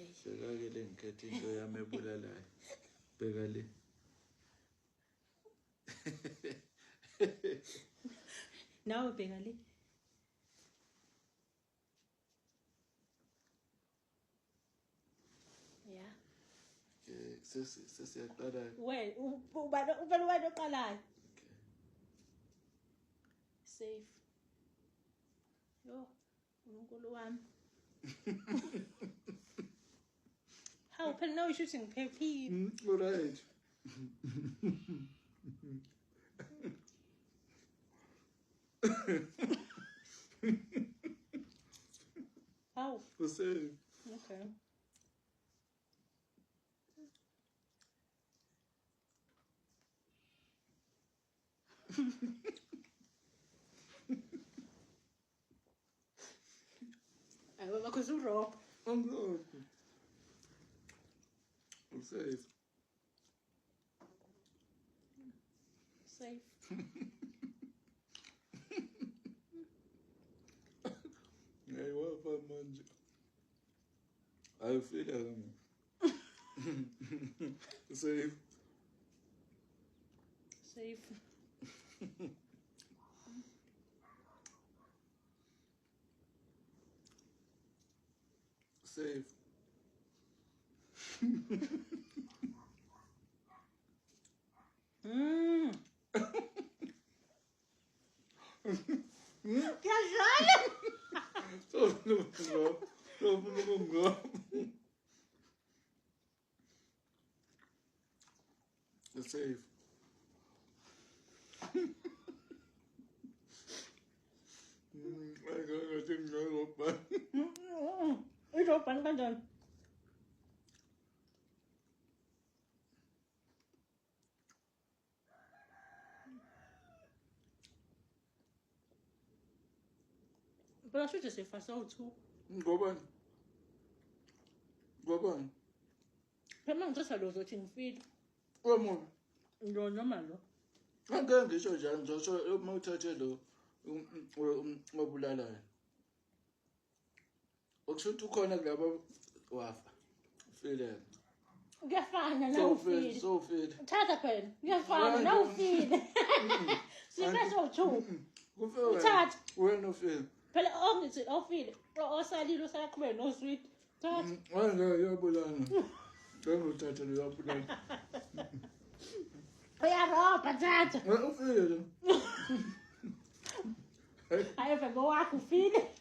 Okay. Bheka ke le ngikhethe into yami ebulalayo. Bheka le. Nawe bheka le. Yeah. Okay, sesiyaqala. Wena wena oqalayo. Okay. Safe. Yo, uNkulunkulu wami. How phela now isho ukuthi ngiphephile. All right. How? Safe. Okay. Ayo bakho uRob. I'm good. I'm safe. Safe. Hey, wafa manje. Ayifila kami. Safe. Safe. Safe. Kuyadlala. Safe. I think no open. It's open kanjani? But I should just say fast out too. Ngobani? Ngobani? Phela ngicela lo zothi ngifile. Omuntu. Lo noma lo. Angeke ngisho njalo ngizosho uma uthathe lo obulalayo. Okusho ukuthi ukhona kulabo wafa. Ufile. Kuyafana na ufile. So ufile. Thatha phela. Kuyafana na ufile. Sifase u2. Kufile. Thatha. Wena ufile. Phela ongithi ofile. Osalile usaqhubeka no sweet. Thatha. Hayi yabulana. Ngizothatha lo yabulana. Uyarobha thatha. Ufile. Hayi bheka wakho ufile.